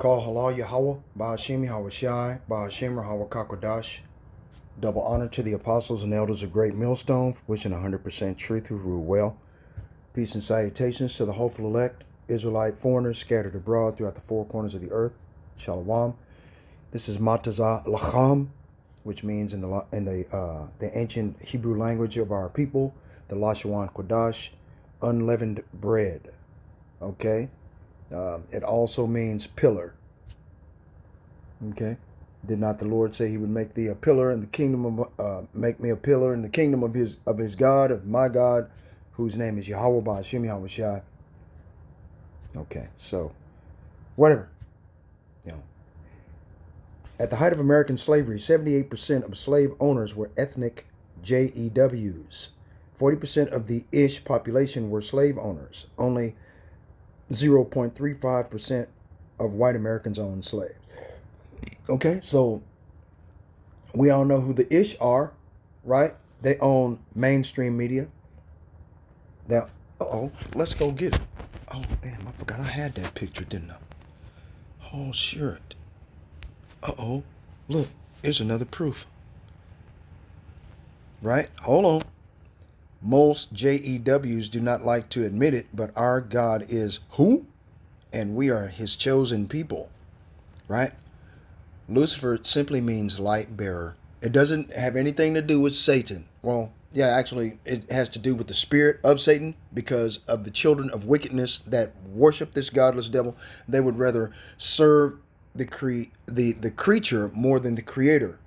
Call halal Yahweh, Ba'ashim Yahweh Shai, Ba'ashim Yahweh Kakodash. Double honor to the apostles and elders of Great Millstone, wishing 100% truth who rule well. Peace and salutations to the hopeful elect, Israelite foreigners scattered abroad throughout the four corners of the earth. Shalom. This is Matazah Lacham, which means in the ancient Hebrew language of our people, the Lashawan Kodash, unleavened bread. Okay? It also means pillar. Okay? Did not the Lord say he would make thee a pillar in the kingdom of make me a pillar in the kingdom of his God, of my God, whose name is Yahweh Ba'ashim Yahweh Shai. Okay, so whatever. At the height of American slavery, 78% of slave owners were ethnic JEWs. 40% of the Ish population were slave owners. Only 0.35% of white Americans owned slaves. Okay, so we all know who the Ish are, right? They own mainstream media. Now, let's go get it. Oh, damn, I forgot I had that picture, didn't I? Oh, shit. Look, here's another proof. Right? Hold on. Most JEWs do not like to admit it, but our God is who? And we are his chosen people. Right? Lucifer simply means light bearer. It doesn't have anything to do with Satan. Well, yeah, actually, it has to do with the spirit of Satan, because of the children of wickedness that worship this godless devil. They would rather serve the creature more than the creator,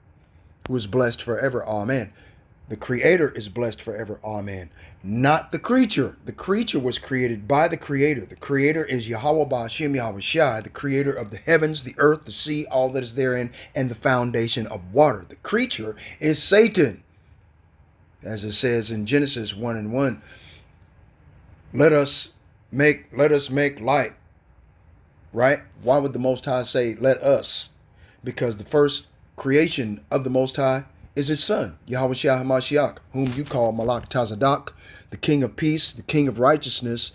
who is blessed forever. Amen. The creator is blessed forever. Amen. Not the creature. The creature was created by the creator. The creator is Yahweh Ba'ashim Yahweh Shai, the creator of the heavens, the earth, the sea, all that is therein, and the foundation of water. The creature is Satan. As it says in Genesis 1:1, let us make light. Right? Why would the Most High say, let us? Because the first creation of the Most High is his son, Yahweh Shai HaMashiach, whom you call Malach Tazadak, the king of peace, the king of righteousness,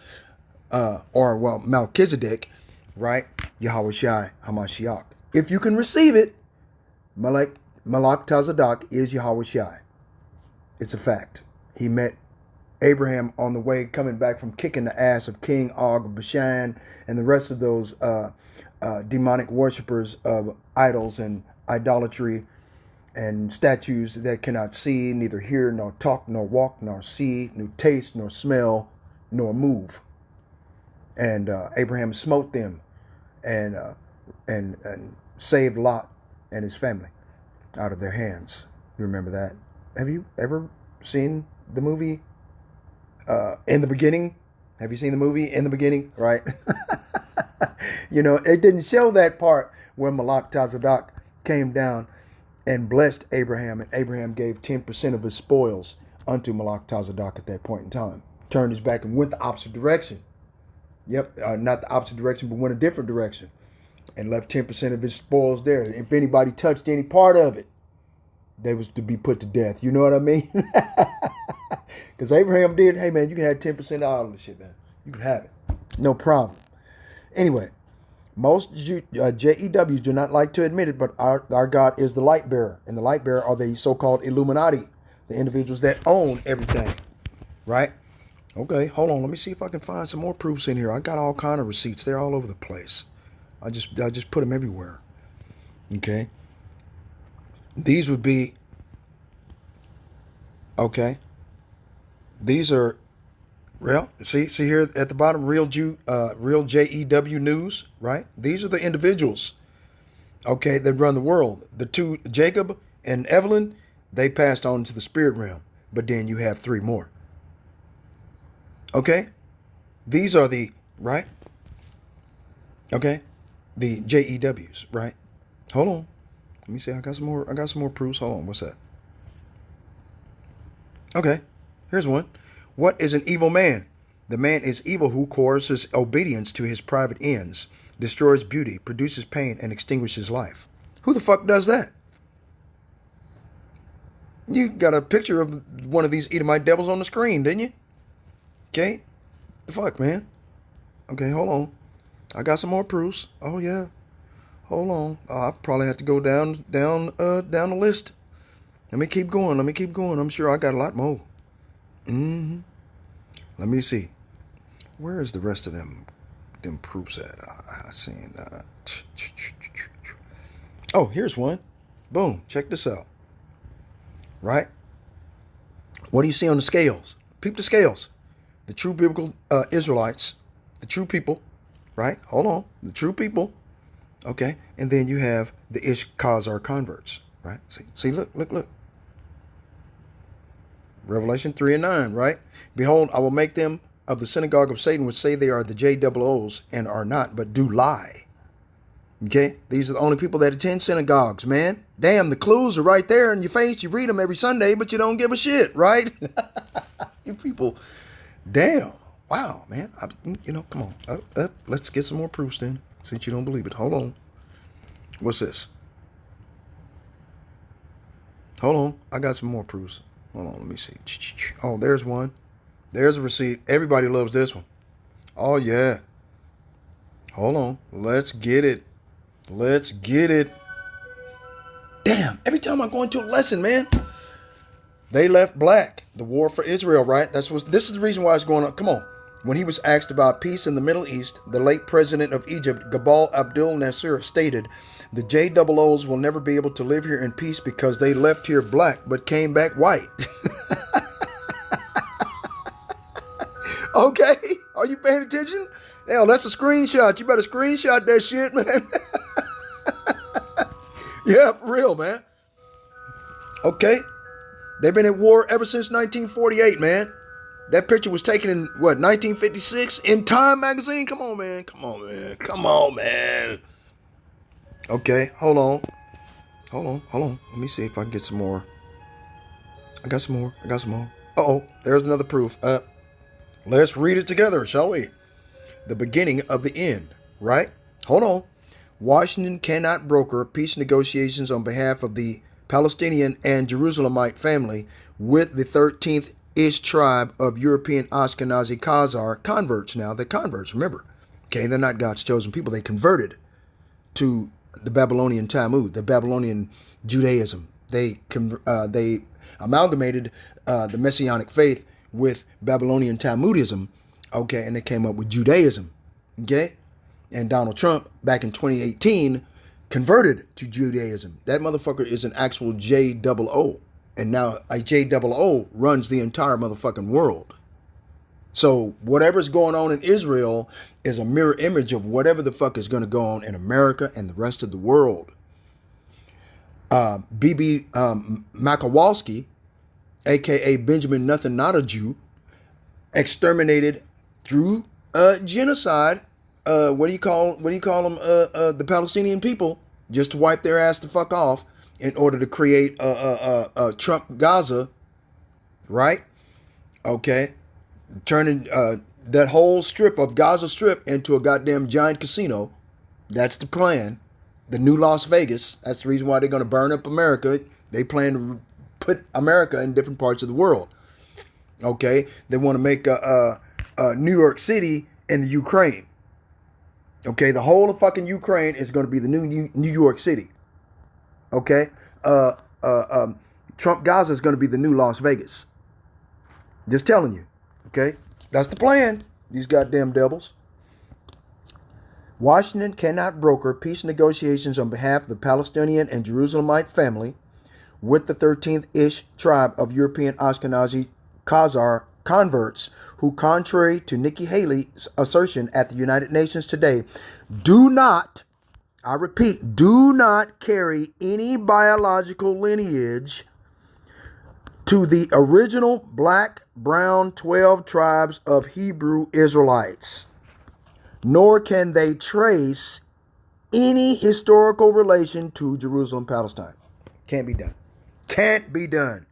Melchizedek, right? Yahweh Shai HaMashiach. If you can receive it, Malach Tazadak is Yahweh Shai. It's a fact. He met Abraham on the way coming back from kicking the ass of King Og of Bashan and the rest of those demonic worshippers of idols and idolatry and statues that cannot see, neither hear, nor talk, nor walk, nor see, nor taste, nor smell, nor move. And Abraham smote them and saved Lot and his family out of their hands. You remember that? Have you ever seen the movie In the Beginning? Have you seen the movie In the Beginning? Right? It didn't show that part where Malach Tazadak came down and blessed Abraham, and Abraham gave 10% of his spoils unto Malach Tazadak at that point in time. Turned his back and went the opposite direction. Yep, not the opposite direction, but went a different direction. And left 10% of his spoils there. If anybody touched any part of it, they was to be put to death. You know what I mean? Because Abraham did, hey man, you can have 10% of all of this shit, man. You can have it. No problem. Anyway, most JEWs do not like to admit it, but our God is the light bearer. And the light bearer are the so-called Illuminati, the individuals that own everything. Right? Okay, hold on. Let me see if I can find some more proofs in here. I got all kind of receipts. They're all over the place. I just put them everywhere. Okay? These would be, okay. These are, well, see here at the bottom, real JEW news, right? These are the individuals, okay, that run the world. The two, Jacob and Evelyn, they passed on to the spirit realm, but then you have three more. Okay, these are the, right? Okay, the JEWs, right? Hold on. Let me see. I got some more proofs. Hold on. What's that? Okay. Here's one. What is an evil man? The man is evil who coerces obedience to his private ends, destroys beauty, produces pain, and extinguishes life. Who the fuck does that? You got a picture of one of these Edomite devils on the screen, didn't you? Okay. The fuck, man? Okay, hold on. I got some more proofs. Oh, yeah. Hold on. I probably have to go down the list. Let me keep going. I'm sure I got a lot more. Let me see. Where is the rest of them proofs at? I seen. Oh, here's one. Boom. Check this out. Right? What do you see on the scales? Peep the scales. The true biblical Israelites, the true people, right? Hold on. The true people. Okay. And then you have the Ish Khazar converts, right? See, look. Revelation 3:9, right? Behold, I will make them of the synagogue of Satan, which say they are the JOOs and are not, but do lie. Okay? These are the only people that attend synagogues, man. Damn, the clues are right there in your face. You read them every Sunday, but you don't give a shit, right? You people, damn. Wow, man. Come on. Let's get some more proofs then, since you don't believe it. Hold on. What's this? Hold on. I got some more proofs. Hold on, let me see. Oh, there's one. There's a receipt. Everybody loves this one. Oh, yeah. Hold on. Let's get it. Damn, every time I go into a lesson, man, they left black. The war for Israel, right? This is the reason why it's going on. Come on. When he was asked about peace in the Middle East, the late president of Egypt, Gamal Abdel Nasser, stated, the JOOs will never be able to live here in peace because they left here black but came back white. Okay? Are you paying attention? Hell, that's a screenshot. You better screenshot that shit, man. Yeah, for real, man. Okay? They've been at war ever since 1948, man. That picture was taken in, 1956? In Time magazine? Come on, man. Okay, hold on. Let me see if I can get some more. I got some more. Uh-oh, there's another proof. Let's read it together, shall we? The beginning of the end, right? Hold on. Washington cannot broker peace negotiations on behalf of the Palestinian and Jerusalemite family with the 13th Ish tribe of European Ashkenazi Khazar converts. Now, they're converts, remember. Okay, they're not God's chosen people. They converted to the Babylonian Talmud, the Babylonian Judaism. They amalgamated the Messianic faith with Babylonian Talmudism, okay, and they came up with Judaism, okay? And Donald Trump, back in 2018, converted to Judaism. That motherfucker is an actual JOO. And now a JOO runs the entire motherfucking world. So whatever's going on in Israel is a mirror image of whatever the fuck is going to go on in America and the rest of the world. B.B. Makowalski, a.k.a. Benjamin Nothing Not a Jew, exterminated through genocide. What do you call them? The Palestinian people, just to wipe their ass the fuck off in order to create Trump Gaza, right? Okay, turning that whole strip of Gaza Strip into a goddamn giant casino. That's the plan. The new Las Vegas. That's the reason why they're going to burn up America. They plan to put America in different parts of the world. Okay, they want to make New York City and the Ukraine. Okay, the whole of fucking Ukraine is going to be the new New York City. Okay, Trump Gaza is going to be the new Las Vegas. Just telling you. Okay, that's the plan. These goddamn devils. Washington cannot broker peace negotiations on behalf of the Palestinian and Jerusalemite family with the 13th Ish tribe of European Ashkenazi Khazar converts who, contrary to Nikki Haley's assertion at the United Nations today, do not, I repeat, do not carry any biological lineage to the original black, brown 12 tribes of Hebrew Israelites, nor can they trace any historical relation to Jerusalem, Palestine. Can't be done. Can't be done.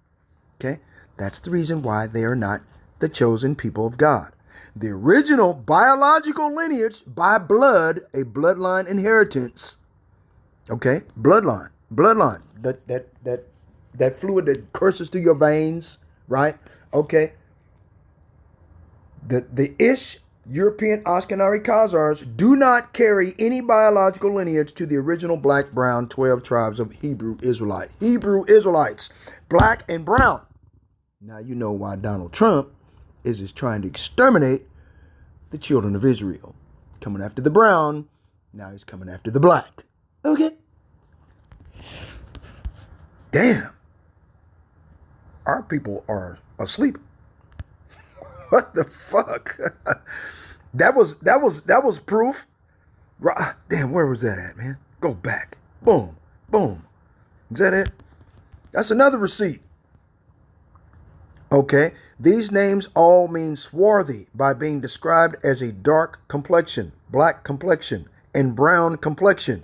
Okay? That's the reason why they are not the chosen people of God. The original biological lineage by blood, a bloodline inheritance. Okay? Bloodline. That fluid that courses through your veins, right? Okay. The Ish European Ashkenazi Khazars do not carry any biological lineage to the original black, brown 12 tribes of Hebrew Israelites, black and brown. Now you know why Donald Trump is trying to exterminate the children of Israel. Coming after the brown, now he's coming after the black. Okay? Damn. Our people are asleep. What the fuck? That was proof. Damn, where was that at, man? Go back. Boom. Boom. Is that it? That's another receipt. Okay. These names all mean swarthy by being described as a dark complexion, black complexion, and brown complexion.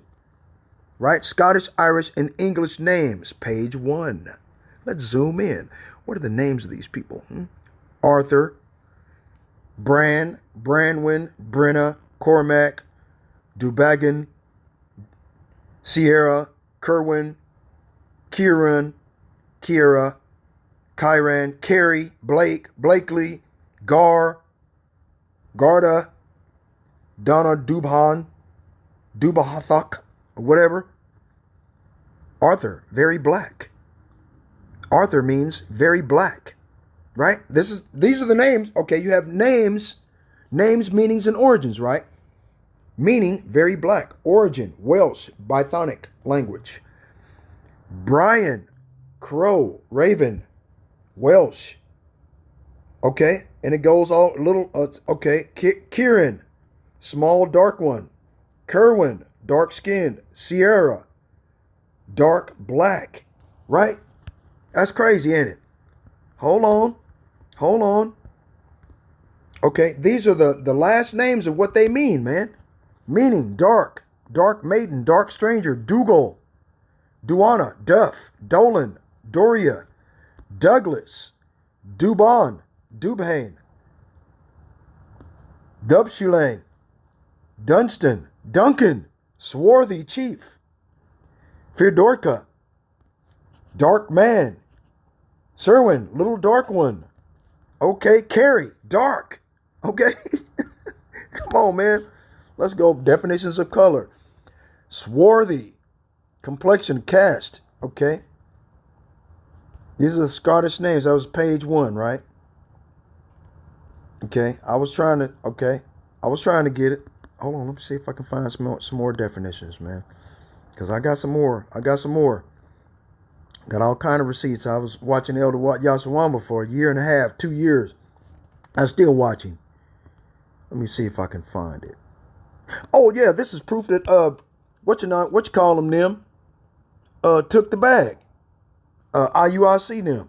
Right? Scottish, Irish, and English names. Page 1. Let's zoom in. What are the names of these people? Arthur, Bran, Branwyn, Brenna, Cormac, Dubagan, Sierra, Kerwin, Kieran, Kiera, Kyran, Carey, Blake, Blakely, Gar, Garda, Donna Dubhan, Dubahathak, whatever. Arthur, very black. Arthur means very black. Right? These are the names. Okay, you have names, meanings, and origins, right? Meaning, very black. Origin, Welsh, Brythonic language. Brian, Crow, Raven, Welsh. Okay, and it goes all little, okay. Kieran, small, dark one. Kerwin, dark skinned. Sierra, dark black. Right? That's crazy, ain't it? Hold on. Okay, these are the last names of what they mean, man. Meaning dark, dark maiden, dark stranger, Dougal, Duana, Duff, Dolan, Doria, Douglas, Dubon, Dubhane, Dubshulane, Dunstan, Duncan, Swarthy Chief, Feodorka, Dark Man, Serwin, Little Dark One. Okay, Carrie, dark. Okay. Come on, man. Let's go. Definitions of color. Swarthy. Complexion, cast. Okay. These are the Scottish names. That was page 1, right? Okay. I was trying to get it. Hold on. Let me see if I can find some more definitions, man. Because I got some more. Got all kind of receipts. I was watching Elder Yasawamba for a year and a half, 2 years. I'm still watching. Let me see if I can find it. Oh yeah, this is proof that what you call them took the bag. IUIC them.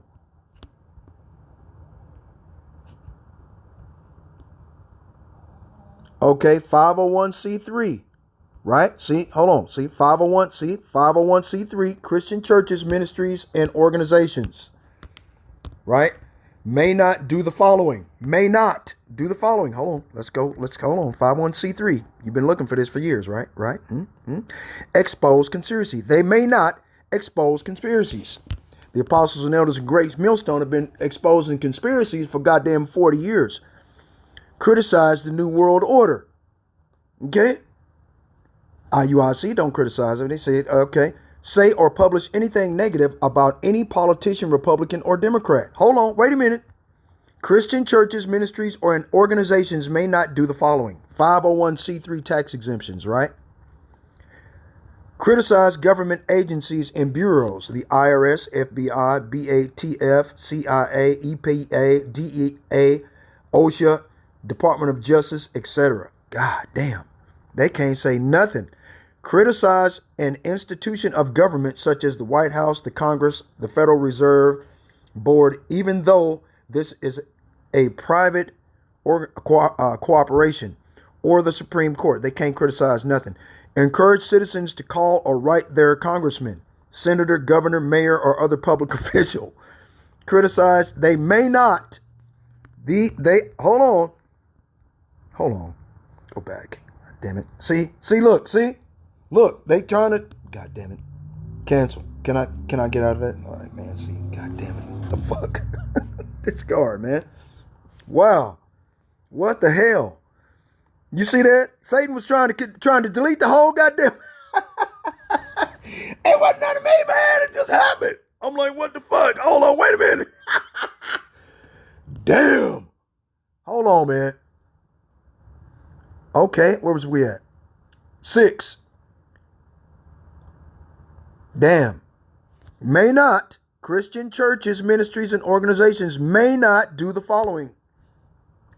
Okay, 501c3. Right? See, hold on. See, 501c3, Christian churches, ministries, and organizations. Right? May not do the following. Hold on. Let's hold on. 501c3. You've been looking for this for years, right? Right? Expose conspiracy. They may not expose conspiracies. The apostles and elders of Grace Millstone have been exposing conspiracies for goddamn 40 years. Criticize the New World Order. Okay? IUIC don't criticize them. They say, okay, say or publish anything negative about any politician, Republican or Democrat. Hold on, wait a minute. Christian churches, ministries, or organizations may not do the following. 501c3 tax exemptions, right? Criticize government agencies and bureaus, the IRS, FBI, BATF, CIA, EPA, DEA, OSHA, Department of Justice, etc. God damn. They can't say nothing. Criticize an institution of government such as the White House, the Congress, the Federal Reserve Board, even though this is a private or cooperation, or the Supreme Court. They can't criticize nothing. Encourage citizens to call or write their congressman, senator, governor, mayor, or other public official. Criticize. They may not. Hold on. Go back. Damn it. See, look, they trying to, god damn it. Cancel. Can I get out of it? All right, man. See, god damn it. What the fuck? Discard, man. Wow. What the hell? You see that? Satan was trying to delete the whole goddamn. It wasn't none of me, man. It just happened. I'm like, what the fuck? Hold on, wait a minute. Damn. Hold on, man. Okay, where was we at? 6. Damn. May not. Christian churches, ministries, and organizations may not do the following.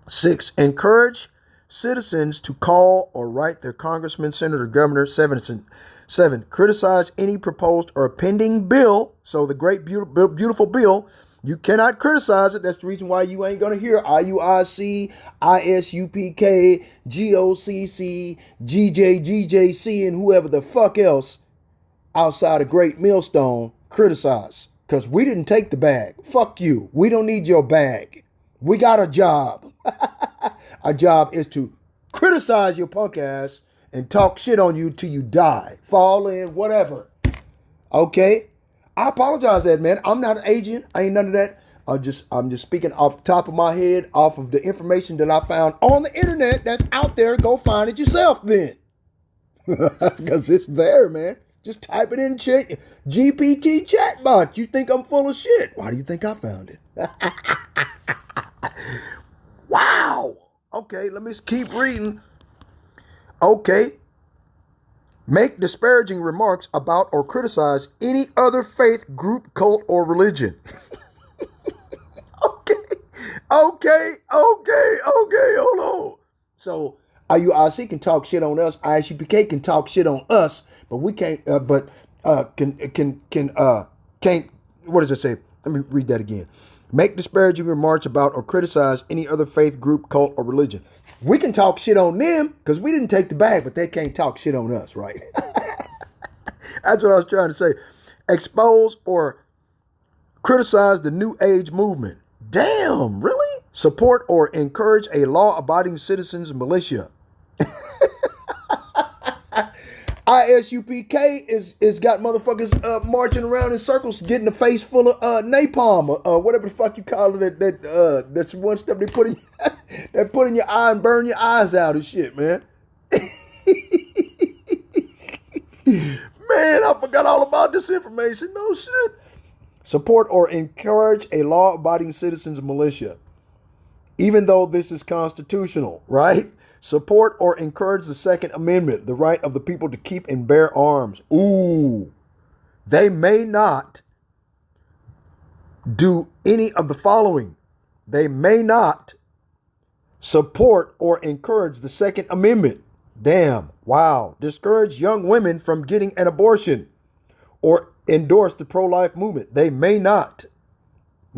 6. Encourage citizens to call or write their congressman, senator, governor. 7. Criticize any proposed or pending bill. So the great, beautiful bill, you cannot criticize it. That's the reason why you ain't going to hear IUIC, ISUPK, GOCC, GJGJC, and whoever the fuck else outside of Great Millstone criticize. Because we didn't take the bag. Fuck you. We don't need your bag. We got a job. Our job is to criticize your punk ass and talk shit on you till you die. Fall in, whatever. Okay? I apologize that, man. I'm not an agent. I ain't none of that. I'm just speaking off the top of my head, off of the information that I found on the internet that's out there. Go find it yourself then. Because it's there, man. Just type it in GPT chatbot. You think I'm full of shit. Why do you think I found it? Wow. Okay, let me keep reading. Okay. Make disparaging remarks about or criticize any other faith, group, cult, or religion. Okay, hold on. So IUIC can talk shit on us. ISUPK can talk shit on us, but we can't. Can't. What does it say? Let me read that again. Make disparaging remarks about or criticize any other faith, group, cult, or religion. We can talk shit on them because we didn't take the bag, but they can't talk shit on us, right? That's what I was trying to say. Expose or criticize the New Age movement. Damn, really? Support or encourage a law-abiding citizens militia. ISUPK is got motherfuckers marching around in circles, getting a face full of napalm, whatever the fuck you call it. That's one stuff they put in that put in your eye and burn your eyes out and shit, man. Man, I forgot all about this information. No shit. Support or encourage a law-abiding citizens militia, even though this is constitutional, right? Support or encourage the Second Amendment, the right of the people to keep and bear arms. Ooh, they may not do any of the following. They may not support or encourage the Second Amendment. Damn, wow. Discourage young women from getting an abortion or endorse the pro-life movement. They may not.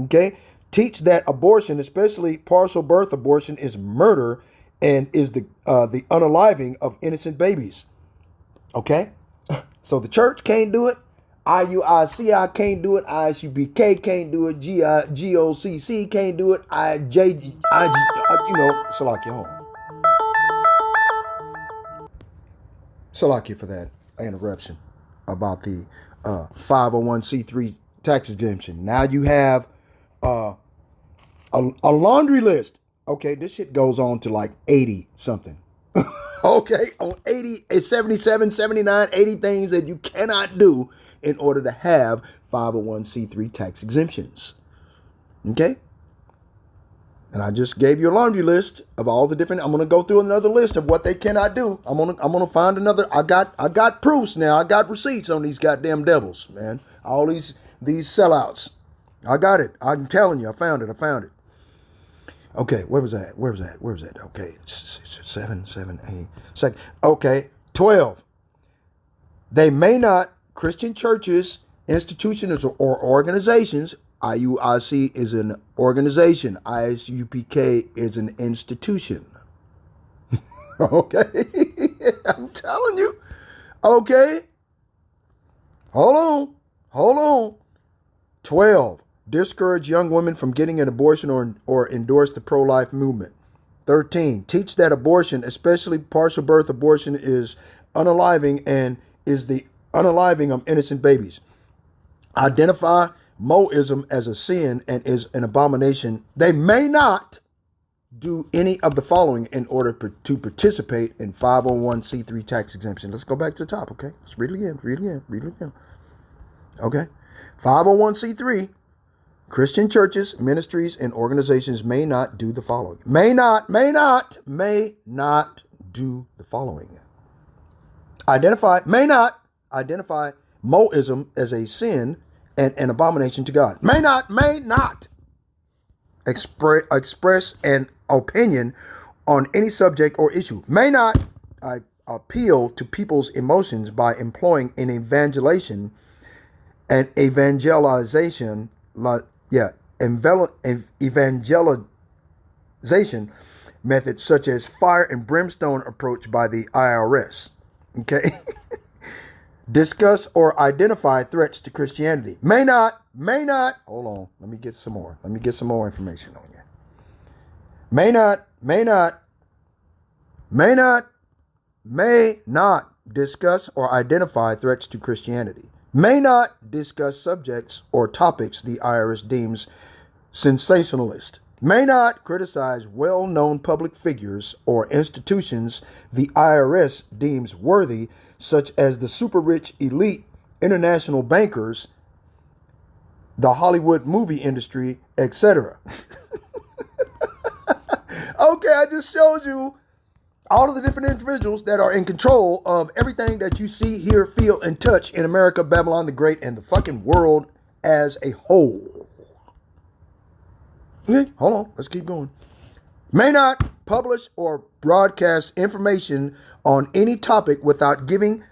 Okay? Teach that abortion, especially partial birth abortion, is murder and is the unaliving of innocent babies. Okay? So the church can't do it. IUICI can't do it. ISUBK can't do it. GOCC can't do it. Salakia home. Salakia for that interruption about the 501c3 tax exemption. Now you have a laundry list. Okay, this shit goes on to like 80 something. Okay, on 80, 77, 79, 80 things that you cannot do in order to have 501c3 tax exemptions. Okay? And I just gave you a laundry list of all the different. I'm gonna go through another list of what they cannot do. I'm gonna find another. I got proofs now. I got receipts on these goddamn devils, man. All these sellouts. I got it. I'm telling you, I found it. Okay, where was that? Okay, 7, 8. Second. Okay, 12. They may not, Christian churches, institutions, or organizations. IUIC is an organization. ISUPK is an institution. Okay, I'm telling you. Okay, hold on. 12. Discourage young women from getting an abortion or endorse the pro-life movement. 13. Teach that abortion, especially partial birth abortion, is unaliving and is the unaliving of innocent babies. Identify Moism as a sin and is an abomination. They may not do any of the following in order to participate in 501c3 tax exemption. Let's go back to the top, okay? Let's read it again, read it again, read it again. Okay? 501c3, Christian churches, ministries, and organizations may not do the following. May not do the following. May not identify Moism as a sin and an abomination to God. May not express an opinion on any subject or issue. May not appeal to people's emotions by employing an evangelization methods such as fire and brimstone approach by the IRS. Okay. Discuss or identify threats to Christianity. May not, hold on, let me get some more information on you. May not discuss or identify threats to Christianity. May not discuss subjects or topics the IRS deems sensationalist. May not criticize well-known public figures or institutions the IRS deems worthy, such as the super rich elite, international bankers, the Hollywood movie industry, etc. Okay, I just showed you all of the different individuals that are in control of everything that you see, hear, feel, and touch in America, Babylon the Great, and the fucking world as a whole. Okay, hold on. Let's keep going. May not publish or broadcast information on any topic without giving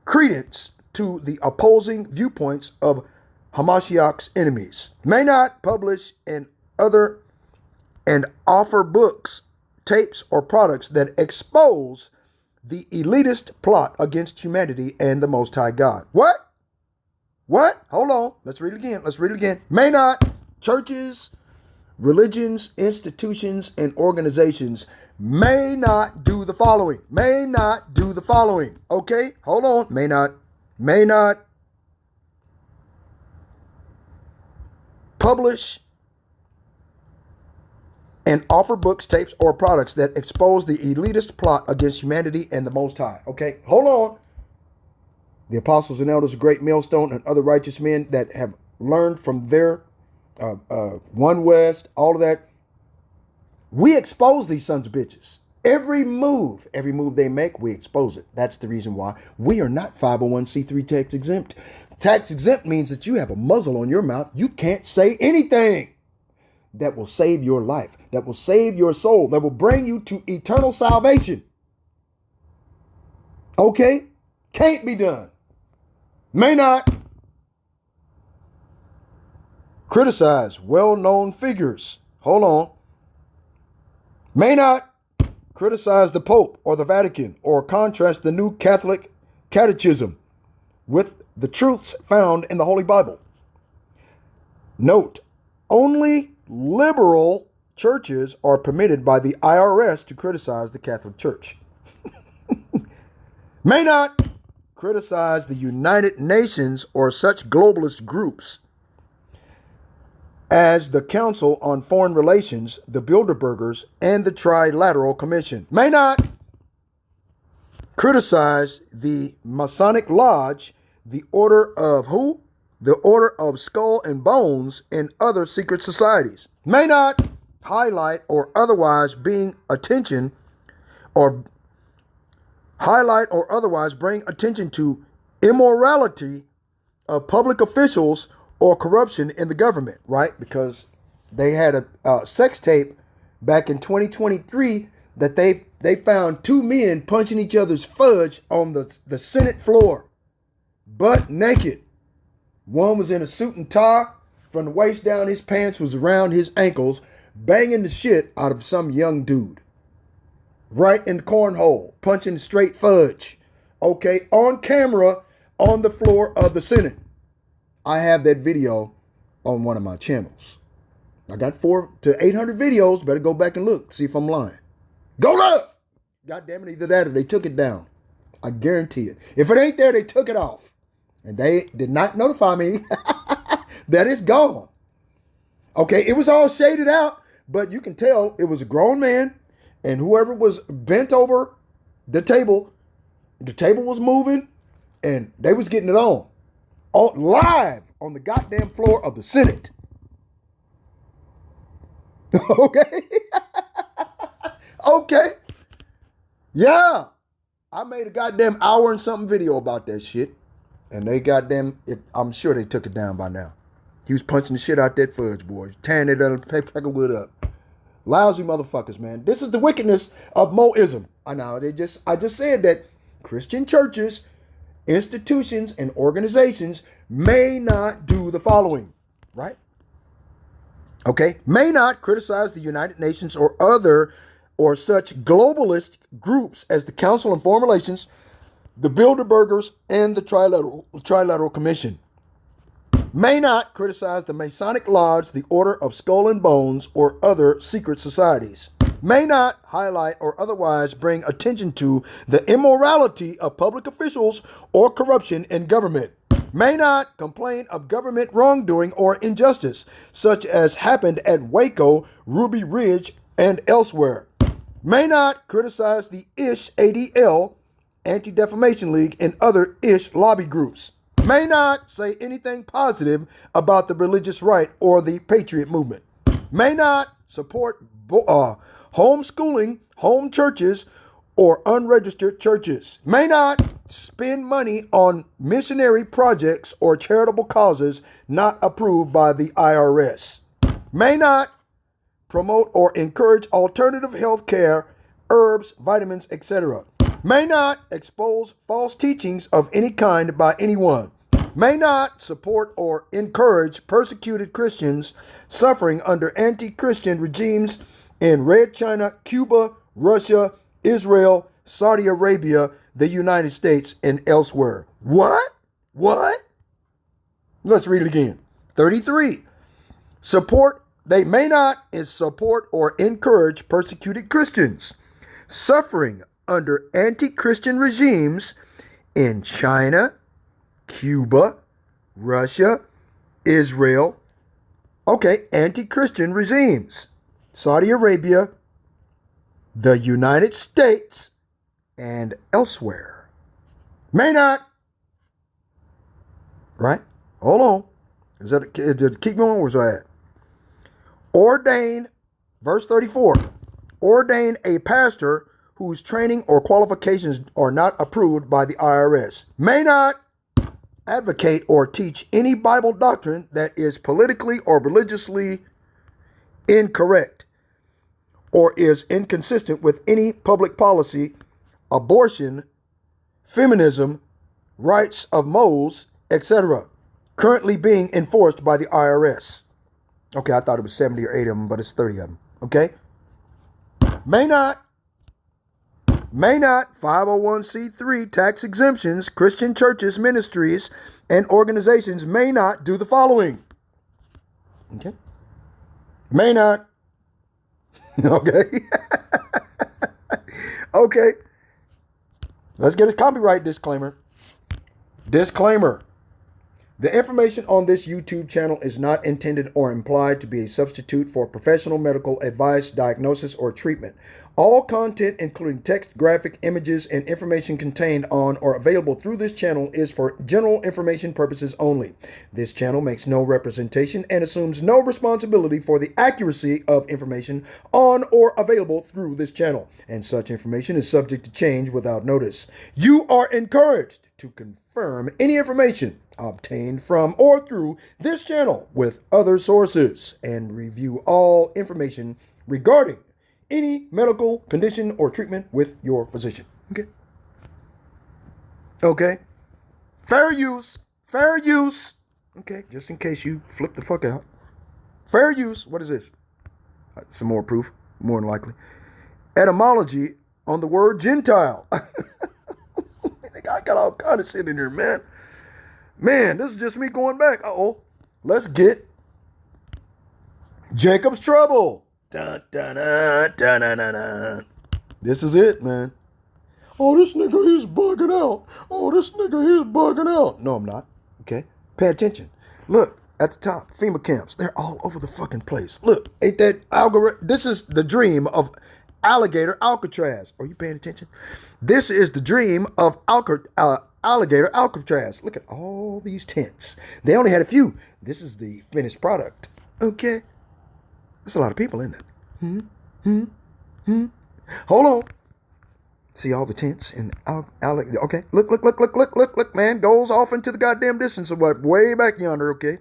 credence to the opposing viewpoints of Hamashiach's enemies. May not publish and offer books, tapes, or products that expose the elitist plot against humanity and the Most High God. What? Hold on. Let's read it again. May not churches, religions, institutions, and organizations may not do the following. Okay, hold on. May not publish and offer books, tapes, or products that expose the elitist plot against humanity and the Most High. Okay, hold on. The apostles and elders of Great Millstone and other righteous men that have learned from their One West, all of that. We expose these sons of bitches. Every move they make, we expose it. That's the reason why we are not 501c3 tax exempt. Tax exempt means that you have a muzzle on your mouth. You can't say anything that will save your life, that will save your soul, that will bring you to eternal salvation. Okay? Can't be done. May not criticize well-known figures. Hold on. May not criticize the Pope or the Vatican or contrast the New Catholic Catechism with the truths found in the Holy Bible. Note, only liberal churches are permitted by the IRS to criticize the Catholic Church. May not criticize the United Nations or such globalist groups as the Council on Foreign Relations, the Bilderbergers, and the Trilateral Commission. May not criticize the Masonic Lodge, the Order of who? The Order of Skull and Bones, and other secret societies. May not highlight or otherwise bring attention to immorality of public officials or corruption in the government, right? Because they had a sex tape back in 2023 that they found two men punching each other's fudge on the Senate floor, butt naked. One was in a suit and tie. From the waist down, his pants was around his ankles, banging the shit out of some young dude. Right in the cornhole, punching straight fudge. Okay, on camera, on the floor of the Senate. I have that video on one of my channels. I got 400 to 800 videos. Better go back and look, see if I'm lying. Go look! God damn it, either that or they took it down. I guarantee it. If it ain't there, they took it off. And they did not notify me that it's gone. Okay, it was all shaded out, but you can tell it was a grown man, and whoever was bent over the table was moving, and they was getting it on live on the goddamn floor of the Senate. Okay. Okay. Yeah. I made a goddamn hour and something video about that shit. And they goddamn, I'm sure they took it down by now. He was punching the shit out that fudge boy, tearing it up, packing wood up. Lousy motherfuckers, man. This is the wickedness of Moism. I know I just said that Christian churches, institutions, and organizations may not do the following, right? Okay, may not criticize the United Nations or such globalist groups as the Council on Foreign Relations, the Bilderbergers, and the Trilateral Commission. May not criticize the Masonic Lodge, the Order of Skull and Bones, or other secret societies. May not highlight or otherwise bring attention to the immorality of public officials or corruption in government. May not complain of government wrongdoing or injustice, such as happened at Waco, Ruby Ridge, and elsewhere. May not criticize the ISH ADL, Anti-Defamation League, and other ISH lobby groups. May not say anything positive about the religious right or the patriot movement. May not support homeschooling, home churches, or unregistered churches. May not spend money on missionary projects or charitable causes not approved by the IRS. May not promote or encourage alternative health care, herbs, vitamins, etc. May not expose false teachings of any kind by anyone. May not support or encourage persecuted Christians suffering under anti-Christian regimes in Red China, Cuba, Russia, Israel, Saudi Arabia, the United States, and elsewhere. What? Let's read it again. 33. They may not support or encourage persecuted Christians suffering under anti-Christian regimes in China, Cuba, Russia, Israel. Okay, anti-Christian regimes. Saudi Arabia, the United States, and elsewhere. May not. Right? Hold on. Did it keep going? Where's that at? Ordain, verse 34. Ordain a pastor whose training or qualifications are not approved by the IRS. May not advocate or teach any Bible doctrine that is politically or religiously incorrect or is inconsistent with any public policy, abortion, feminism, rights of Moses, etc., currently being enforced by the IRS. Okay, I thought it was 70 or 80 of them, but it's 30 of them. Okay? May not 501c3 tax exemptions, Christian churches, ministries, and organizations may not do the following. Okay? May not. Okay? Okay. Let's get a copyright disclaimer. Disclaimer. The information on this YouTube channel is not intended or implied to be a substitute for professional medical advice, diagnosis, or treatment. All content, including text, graphic, images, and information contained on or available through this channel is for general information purposes only. This channel makes no representation and assumes no responsibility for the accuracy of information on or available through this channel, and such information is subject to change without notice. You are encouraged to confirm any information obtained from or through this channel with other sources and review all information regarding any medical condition or treatment with your physician. Okay? Okay? Fair use. Okay, just in case you flip the fuck out. Fair use. What is this? Some more proof, more than likely. Etymology on the word Gentile. I got all kind of shit in here, man. Man, this is just me going back. Let's get Jacob's Trouble. Dun, dun, dun, dun, dun, dun, dun. This is it, man. Oh, this nigga, he's bugging out. No, I'm not. Okay? Pay attention. Look, At the top, FEMA camps. They're all over the fucking place. Look, ain't that algorithm? This is the dream of Alligator Alcatraz. Are you paying attention? This is the dream of Alligator Alcatraz. Look at all these tents. They only had a few. This is the finished product. Okay. There's a lot of people in it. Hold on. See all the tents and okay. Look, man. Goes off into the goddamn distance of what? Way back yonder, okay.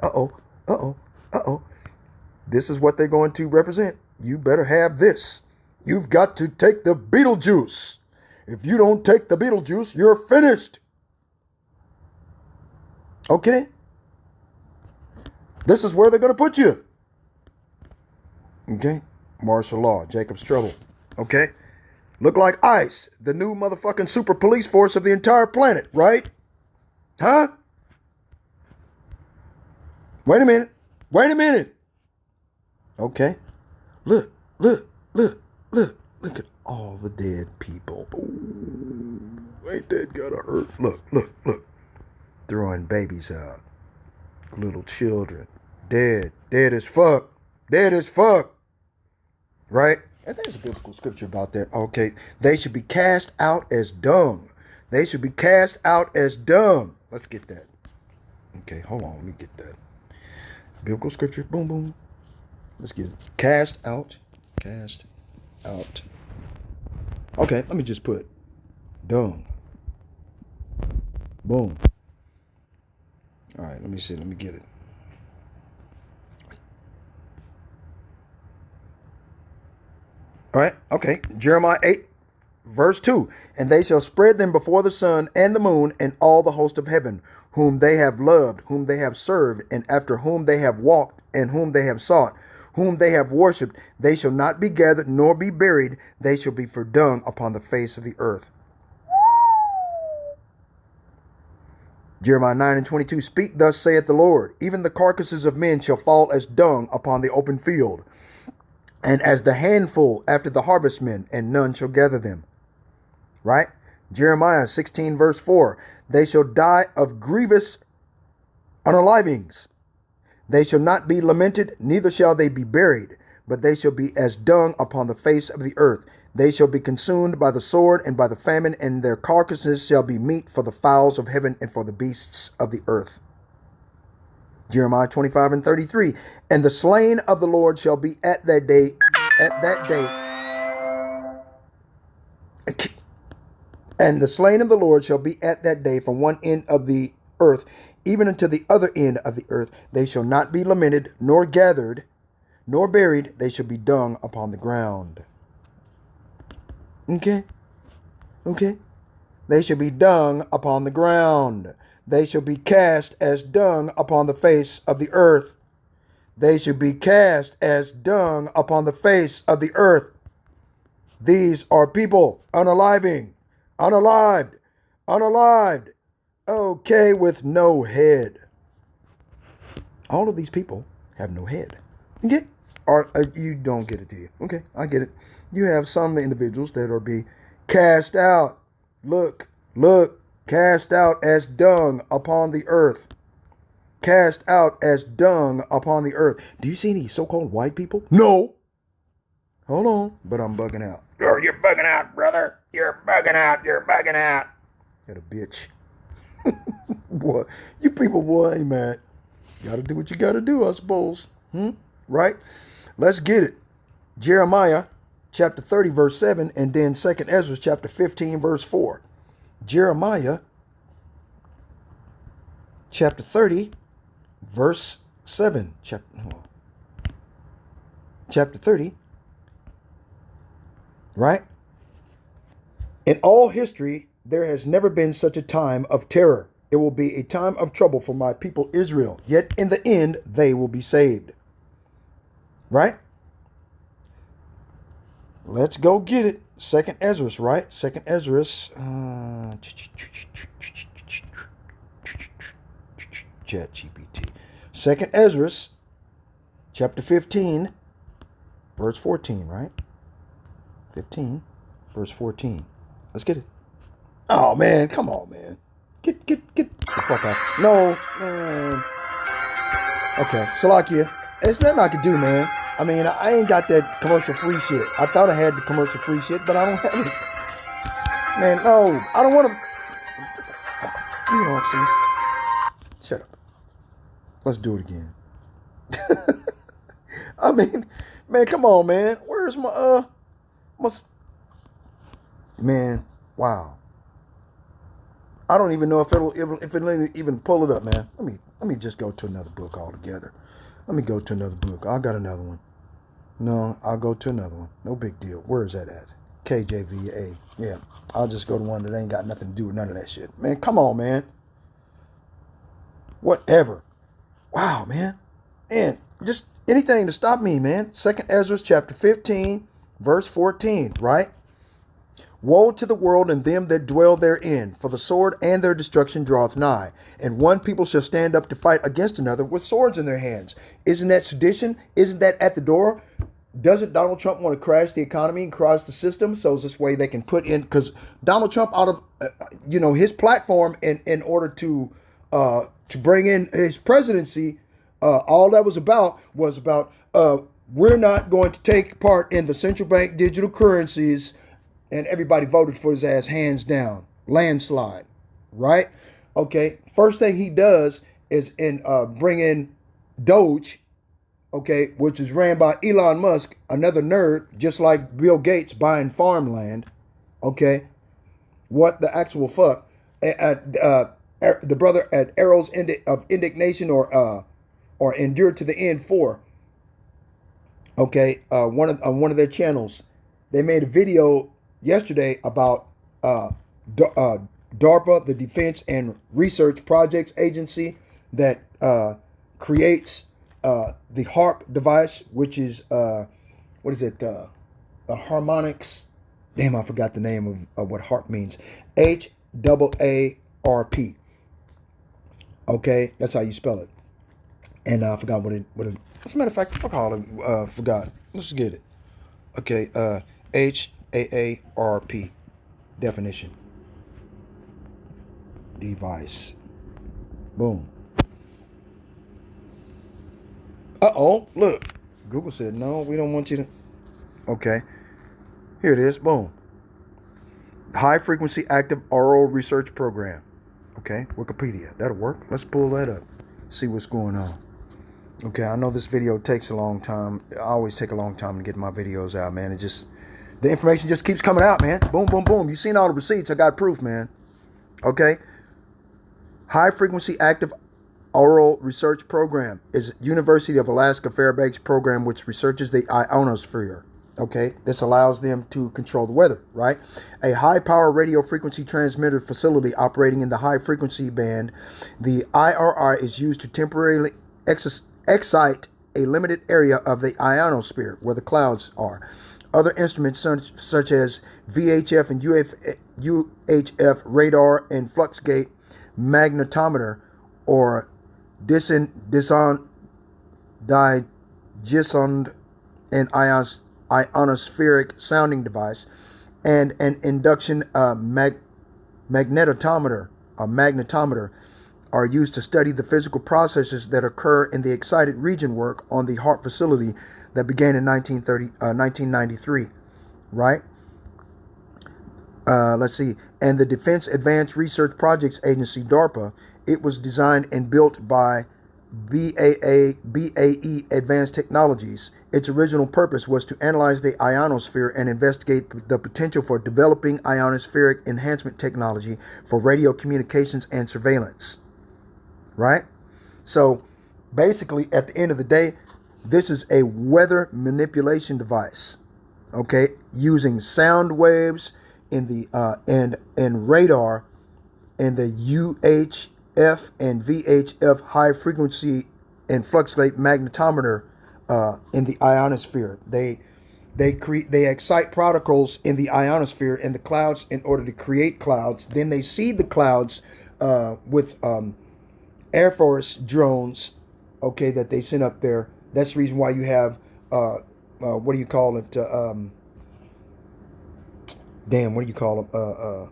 Uh-oh. This is what they're going to represent. You better have this. You've got to take the Beetlejuice. If you don't take the Beetlejuice, you're finished. Okay? This is where they're going to put you. Okay? Martial law, Jacob's trouble. Okay? Look like ICE, the new motherfucking super police force of the entire planet, right? Huh? Wait a minute. Okay. Look at all the dead people. Ooh, ain't that gotta hurt? Look. Throwing babies out. Little children. Dead as fuck. Right? And there's a biblical scripture about that. Okay. They should be cast out as dung. Let's get that. Okay, hold on. Let me get that. Biblical scripture. Boom. Let's get it. Cast out. Okay, let me just put dung. Boom. All right, let me see. Let me get it. All right, okay. Jeremiah 8, verse 2. And they shall spread them before the sun and the moon and all the host of heaven, whom they have loved, whom they have served, and after whom they have walked, and whom they have sought, whom they have worshipped. They shall not be gathered nor be buried. They shall be for dung upon the face of the earth. Jeremiah 9 and 22. Speak, thus saith the Lord, even the carcasses of men shall fall as dung upon the open field, and as the handful after the harvestmen, and none shall gather them. Right? Jeremiah 16 verse 4. They shall die of grievous unalivings. They shall not be lamented, neither shall they be buried, but they shall be as dung upon the face of the earth. They shall be consumed by the sword and by the famine, and their carcasses shall be meat for the fowls of heaven and for the beasts of the earth. Jeremiah 25 and 33. And the slain of the Lord shall be at that day. And the slain of the Lord shall be at that day from one end of the earth, even unto the other end of the earth. They shall not be lamented, nor gathered, nor buried. They shall be dung upon the ground. Okay. They shall be dung upon the ground. They shall be cast as dung upon the face of the earth. They shall be cast as dung upon the face of the earth. These are people unalived. Okay, with no head. All of these people have no head. Okay? Or you don't get it, do you? Okay, I get it. You have some individuals that are be cast out. Look, cast out as dung upon the earth. Cast out as dung upon the earth. Do you see any so-called white people? No. Hold on, but I'm bugging out. Oh, you're bugging out, brother. You're bugging out. You're a bitch. Boy, you people, boy, man. Gotta do what you gotta do, I suppose. Right? Let's get it. Jeremiah chapter 30, verse 7, and then 2nd Ezra chapter 15, verse 4. Jeremiah chapter 30, verse 7. Chapter 30. Right? In all history, there has never been such a time of terror. It will be a time of trouble for my people Israel. Yet in the end, they will be saved. Right? Let's go get it. 2nd Ezra, right? 2nd Ezra. ChatGPT. 2nd Ezra, chapter 15, verse 14, right? 15, verse 14. Let's get it. Oh, man. Come on, man. Get the fuck off. No, man. Okay, Salakia. It's nothing I could do, man. I mean, I ain't got that commercial free shit. I thought I had the commercial free shit, but I don't have it. Man, no. I don't want to. You don't see. Shut up. Let's do it again. I mean, man, come on, man. Where's my man? Wow. I don't even know if it'll even pull it up, man. Let me just go to another book altogether. Let me go to another book. I got another one. No, I'll go to another one. No big deal. Where is that at? KJVA. Yeah, I'll just go to one that ain't got nothing to do with none of that shit. Man, come on, man. Whatever. Wow, man. And just anything to stop me, man. 2nd Ezra chapter 15, verse 14, right? Woe to the world and them that dwell therein, for the sword and their destruction draweth nigh. And one people shall stand up to fight against another with swords in their hands. Isn't that sedition? Isn't that at the door? Doesn't Donald Trump want to crash the economy and crash the system? So this way they can put in, because Donald Trump out of, his platform in order to bring in his presidency, all that was about we're not going to take part in the central bank digital currencies. And everybody voted for his ass hands down, landslide, right? Okay, first thing he does is bring in Doge, okay, which is ran by Elon Musk, another nerd, just like Bill Gates buying farmland, okay? What the actual fuck? The brother at Arrows of Indignation or Endure to the End 4, okay, one of their channels, they made a video yesterday about DARPA, the Defense and Research Projects Agency that creates the HARP device, which is what is it? The harmonics. Damn, I forgot the name of what HARP means. HAARP. Okay, that's how you spell it. And I forgot what it. As a matter of fact, fuck all it. Forgot. Let's get it. Okay. HAARP definition. Device. Boom. Uh-oh, look. Google said, no, we don't want you to. Okay. Here it is. Boom. High Frequency Active Oral Research Program. Okay. Wikipedia. That'll work. Let's pull that up. See what's going on. Okay. I know this video takes a long time. I always take a long time to get my videos out, man. The information just keeps coming out, man. Boom, boom, boom. You've seen all the receipts. I got proof, man. Okay. High Frequency Active Oral Research Program is University of Alaska Fairbanks program which researches the ionosphere. Okay. This allows them to control the weather, right? A high power radio frequency transmitter facility operating in the high frequency band. The IRI is used to temporarily excite a limited area of the ionosphere where the clouds are. Other instruments such as VHF and UHF radar and fluxgate magnetometer or Digisonde and ionospheric sounding device and an induction magnetometer are used to study the physical processes that occur in the excited region work on the HARP facility that began in 1993, right? Let's see. And the Defense Advanced Research Projects Agency, DARPA, it was designed and built by BAE Advanced Technologies. Its original purpose was to analyze the ionosphere and investigate the potential for developing ionospheric enhancement technology for radio communications and surveillance, right? So basically, at the end of the day, this is a weather manipulation device, okay, using sound waves in the and radar and the UHF and VHF high frequency and fluxgate magnetometer in the ionosphere. They excite particles in the ionosphere and the clouds in order to create clouds. Then they seed the clouds with Air Force drones, okay, that they send up there. That's the reason why you have, what do you call it? Damn, what do you call them?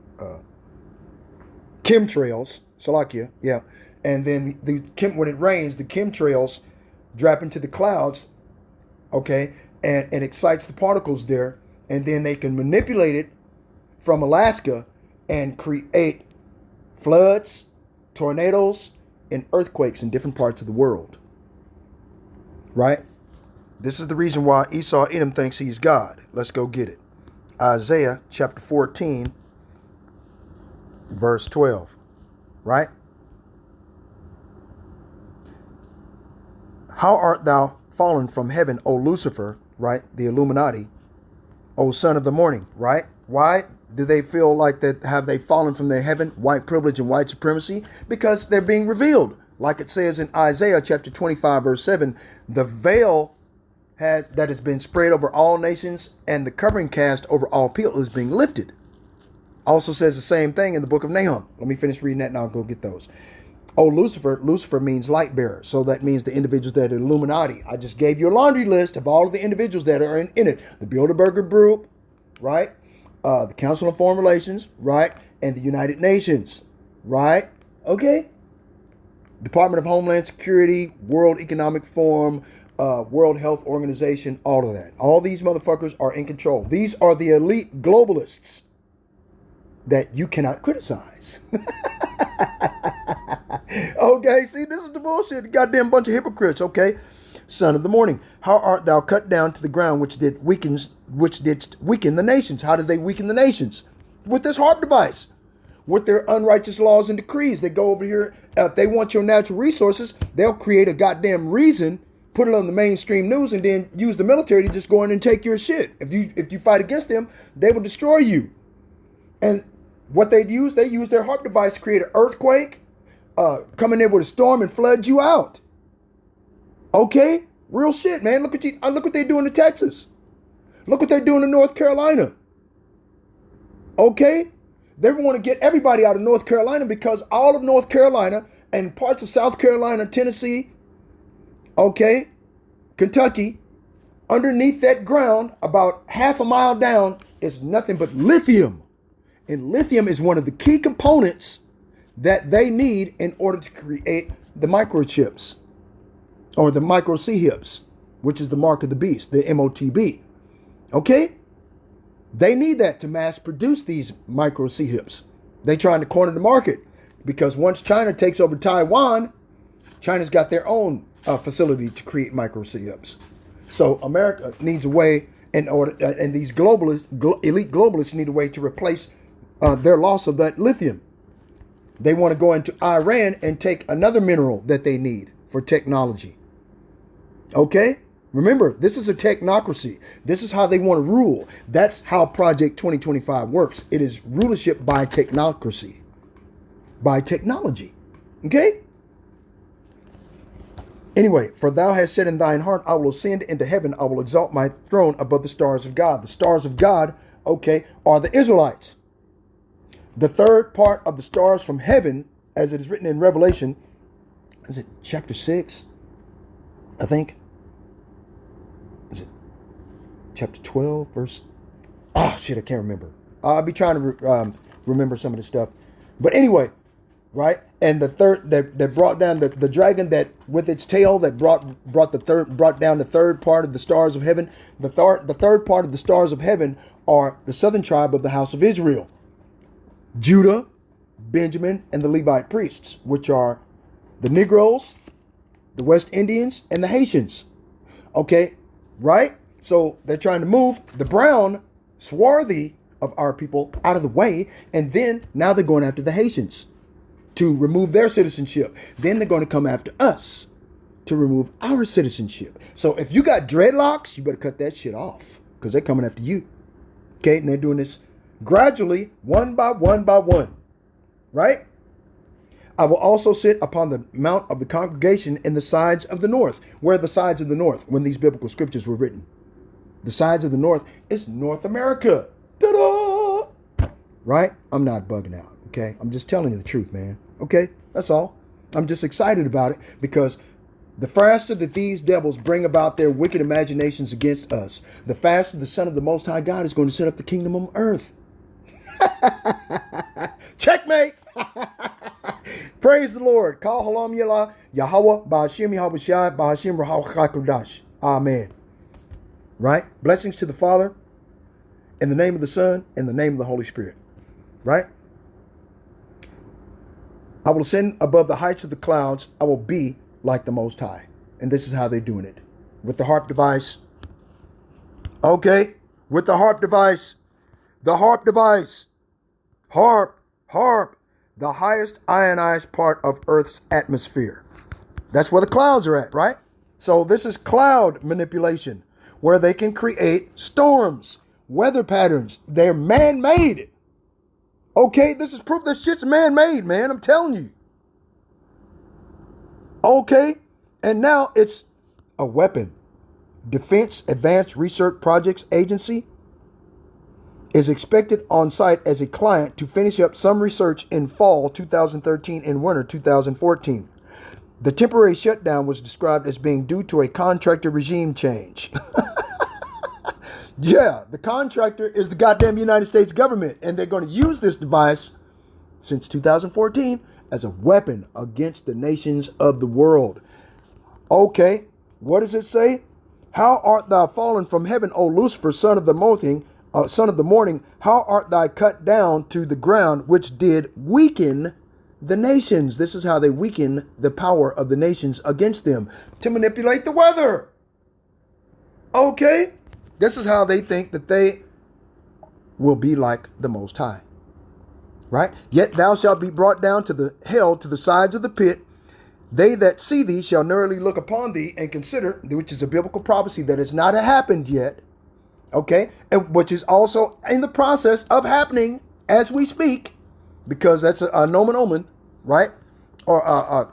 chemtrails, Salakia, yeah. And then when it rains, the chemtrails drop into the clouds, okay, and excites the particles there, and then they can manipulate it from Alaska and create floods, tornadoes, and earthquakes in different parts of the world. Right? This is the reason why Esau Edom thinks he's God. Let's go get it. Isaiah chapter 14, verse 12. Right? How art thou fallen from heaven, O Lucifer, right? The Illuminati, O son of the morning, right? Why do they feel like that? Have they fallen from their heaven? White privilege and white supremacy? Because they're being revealed. Like it says in Isaiah chapter 25, verse 7, the veil that has been spread over all nations and the covering cast over all people is being lifted. Also says the same thing in the book of Nahum. Let me finish reading that and I'll go get those. Oh, Lucifer means light bearer. So that means the individuals that are Illuminati. I just gave you a laundry list of all of the individuals that are in it. The Bilderberger Group, right? The Council on Foreign Relations, right? And the United Nations, right? Okay. Department of Homeland Security, World Economic Forum, World Health Organization, all of that. All these motherfuckers are in control. These are the elite globalists that you cannot criticize. Okay, see, this is the bullshit. Goddamn bunch of hypocrites, okay? Son of the morning, how art thou cut down to the ground, which didst weaken the nations? How did they weaken the nations? With this HARP device, with their unrighteous laws and decrees. They go over here. If they want your natural resources, they'll create a goddamn reason, put it on the mainstream news, and then use the military to just go in and take your shit. If you fight against them, they will destroy you. And what they use their HARP device to create an earthquake, come in there with a storm and flood you out. Okay? Real shit, man. Look what they're doing to Texas. Look what they're doing to North Carolina. Okay? They want to get everybody out of North Carolina because all of North Carolina and parts of South Carolina, Tennessee, okay, Kentucky, underneath that ground, about half a mile down, is nothing but lithium. And lithium is one of the key components that they need in order to create the microchips or the micro C-hips, which is the mark of the beast, the MOTB. Okay? They need that to mass produce these micro C-hips. They're trying to corner the market because once China takes over Taiwan, China's got their own facility to create micro C-hips. So America needs a way in order, and these elite globalists need a way to replace their loss of that lithium. They want to go into Iran and take another mineral that they need for technology. Okay? Remember, this is a technocracy. This is how they want to rule. That's how Project 2025 works. It is rulership by technocracy, by technology. Okay? Anyway, for thou hast said in thine heart, I will ascend into heaven. I will exalt my throne above the stars of God. The stars of God, okay, are the Israelites. The third part of the stars from heaven, as it is written in Revelation, is it chapter 6? I think. Is it chapter 12, verse? Oh, shit, I can't remember. I'll be trying to remember some of this stuff. But anyway, right? And the third that brought down the dragon that with its tail that brought down the third part of the stars of heaven. The third part of the stars of heaven are the southern tribe of the house of Israel. Judah, Benjamin, and the Levite priests, which are the Negroes, the West Indians, and the Haitians. Okay, right? So they're trying to move the brown, swarthy of our people out of the way, and then now they're going after the Haitians to remove their citizenship. Then they're going to come after us to remove our citizenship. So if you got dreadlocks, you better cut that shit off because they're coming after you. Okay, and they're doing this gradually, one by one, right? I will also sit upon the mount of the congregation in the sides of the north. Where are the sides of the north when these biblical scriptures were written? The sides of the north is North America. Ta-da! Right? I'm not bugging out, okay? I'm just telling you the truth, man. Okay? That's all. I'm just excited about it because the faster that these devils bring about their wicked imaginations against us, the faster the Son of the Most High God is going to set up the kingdom on earth. Checkmate! Praise the Lord. Kal halam yala Yahweh ba'ashim Yahushai ba'ashim Rahakudash. Amen. Right? Blessings to the Father, in the name of the Son, in the name of the Holy Spirit. Right? I will ascend above the heights of the clouds. I will be like the Most High. And this is how they're doing it. With the harp device. Okay? With the harp device. The harp device. Harp. Harp. The highest ionized part of Earth's atmosphere. That's where the clouds are at, right? So this is cloud manipulation, where they can create storms, weather patterns. They're man-made. Okay, this is proof that shit's man-made, man. I'm telling you. Okay, and now it's a weapon. Defense Advanced Research Projects Agency is expected on site as a client to finish up some research in fall 2013 and winter 2014. The temporary shutdown was described as being due to a contractor regime change. Yeah, the contractor is the goddamn United States government, and they're going to use this device since 2014 as a weapon against the nations of the world. Okay, what does it say? How art thou fallen from heaven, O Lucifer, son of the morning? How art thou cut down to the ground, which did weaken the nations? This is how they weaken the power of the nations against them, to manipulate the weather. Okay? This is how they think that they will be like the Most High. Right? Yet thou shalt be brought down to the hell, to the sides of the pit. They that see thee shall narrowly look upon thee and consider, which is a biblical prophecy that has not happened yet. Okay? And which is also in the process of happening as we speak, because that's a nomen omen, right? Or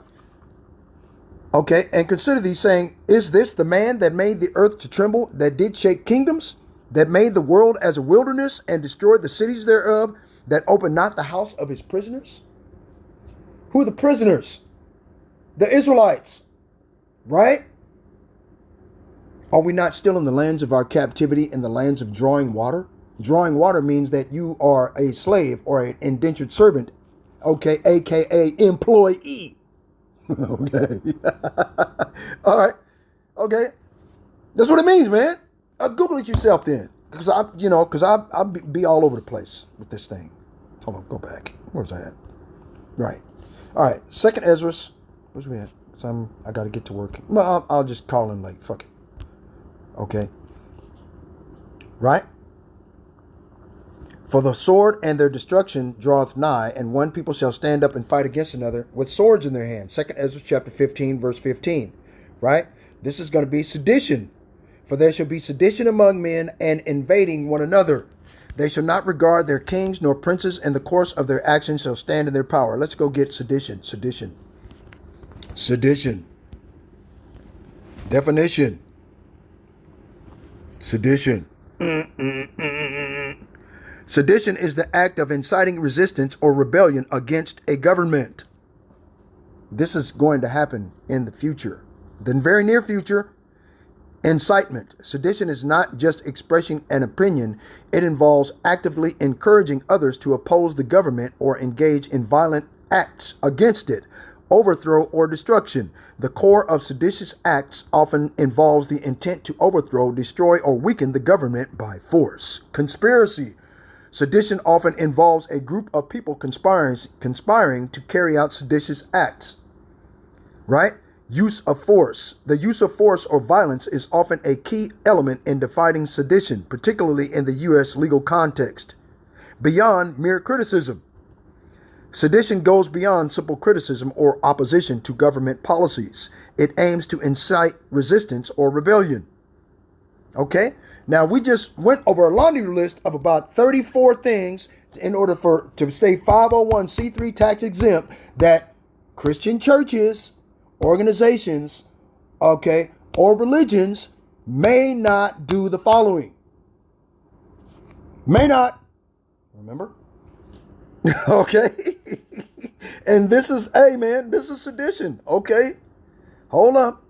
okay, and consider thee, saying, is this the man that made the earth to tremble, that did shake kingdoms, that made the world as a wilderness, and destroyed the cities thereof, that opened not the house of his prisoners? Who are the prisoners? The Israelites, right? Are we not still in the lands of our captivity, in the lands of drawing water? Drawing water means that you are a slave or an indentured servant, okay, aka employee. Okay. All right. Okay. That's what it means, man. Google it yourself then. Because I'll be all over the place with this thing. Hold on, go back. Where's that at? Right. All right. Second Ezra. Where's we at? Because I got to get to work. Well, I'll just call in late. Fuck it. Okay. Right? For the sword and their destruction draweth nigh, and one people shall stand up and fight against another with swords in their hands. 2 Ezra chapter 15, verse 15. Right? This is going to be sedition. For there shall be sedition among men, and invading one another. They shall not regard their kings nor princes, and the course of their actions shall stand in their power. Let's go get sedition. Sedition. Sedition. Definition. Sedition. Sedition is the act of inciting resistance or rebellion against a government. This is going to happen in the future. The very near future. Incitement. Sedition is not just expressing an opinion. It involves actively encouraging others to oppose the government or engage in violent acts against it, overthrow or destruction. The core of seditious acts often involves the intent to overthrow, destroy, or weaken the government by force. Conspiracy. Sedition often involves a group of people conspiring to carry out seditious acts. Right? Use of force. The use of force or violence is often a key element in defining sedition, particularly in the U.S. legal context. Beyond mere criticism. Sedition goes beyond simple criticism or opposition to government policies. It aims to incite resistance or rebellion. Okay? Now, we just went over a laundry list of about 34 things in order to stay 501c3 tax exempt that Christian churches, organizations, okay, or religions may not do the following. May not. Remember? Okay. And this is, hey man, this is sedition. Okay. Hold up.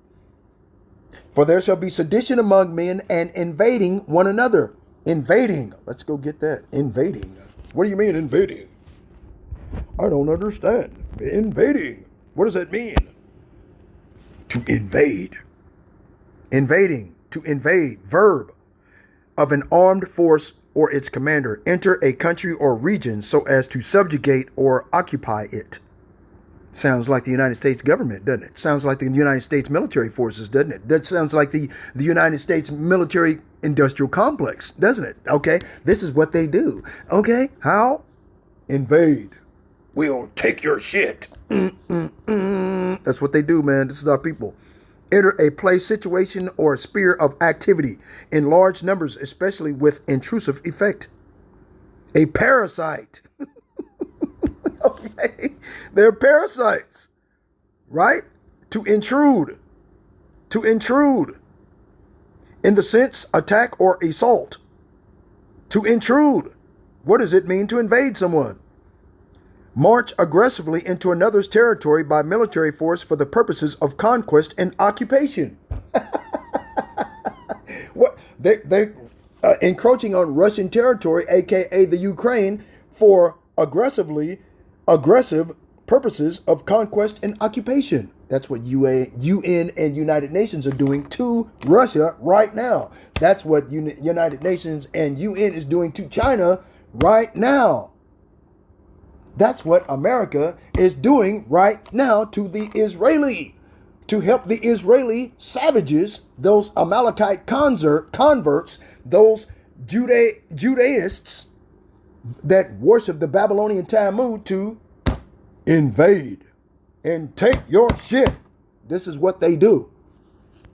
For there shall be sedition among men, and invading one another. Invading. Let's go get that. Invading. What do you mean invading? I don't understand. Invading. What does that mean? To invade. Invading. To invade. Verb. Of an armed force or its commander. Enter a country or region so as to subjugate or occupy it. Sounds like the United States government, doesn't it? Sounds like the United States military forces, doesn't it? That sounds like the United States military industrial complex, doesn't it? Okay, this is what they do. Okay, how? Invade. We'll take your shit. That's what they do, man. This is our people. Enter a place, situation, or sphere of activity in large numbers, especially with intrusive effect. A parasite. Okay, they're parasites, right? To intrude. To intrude. In the sense, attack or assault. To intrude. What does it mean to invade someone? March aggressively into another's territory by military force for the purposes of conquest and occupation. What they encroaching on Russian territory, aka the Ukraine, for aggressive purposes of conquest and occupation. That's what UN and United Nations are doing to Russia right now. That's what United Nations and UN is doing to China right now. That's what America is doing right now to the Israeli, to help the Israeli savages, those Amalekite converts, those Judaists that worship the Babylonian Talmud, to invade and take your shit. This is what they do.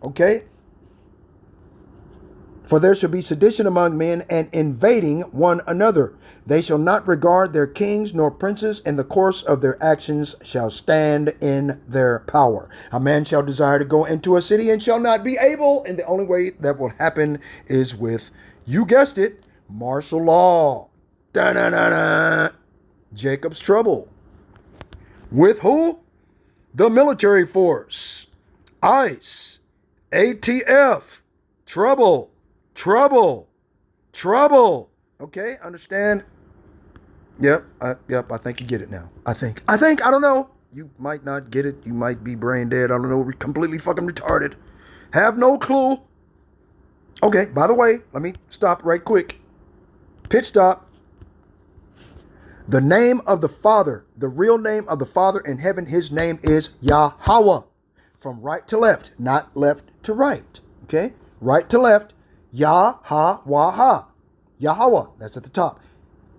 Okay? For there shall be sedition among men, and invading one another. They shall not regard their kings nor princes, and the course of their actions shall stand in their power. A man shall desire to go into a city and shall not be able, and the only way that will happen is with, you guessed it, martial law. Da-na-na-na. Jacob's trouble. With who? The military force. ICE. ATF. Trouble. Trouble. Trouble. Okay, understand? Yep, I think you get it now. I think, I don't know. You might not get it. You might be brain dead. I don't know. We're completely fucking retarded. Have no clue. Okay, by the way, let me stop right quick. Pit stop. The name of the Father, the real name of the Father in heaven, his name is Yahweh. From right to not left to right. Okay? Right to left. Yah-ha-wah-ha. Yahweh. That's at the top.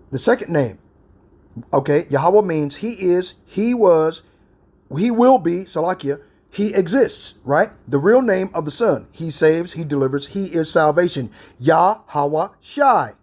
The second name. Okay? Yahweh means he is, he was, he will be, Salakia, he exists, right? The real name of the Son. He saves, he delivers, he is salvation. Yahweh Shai.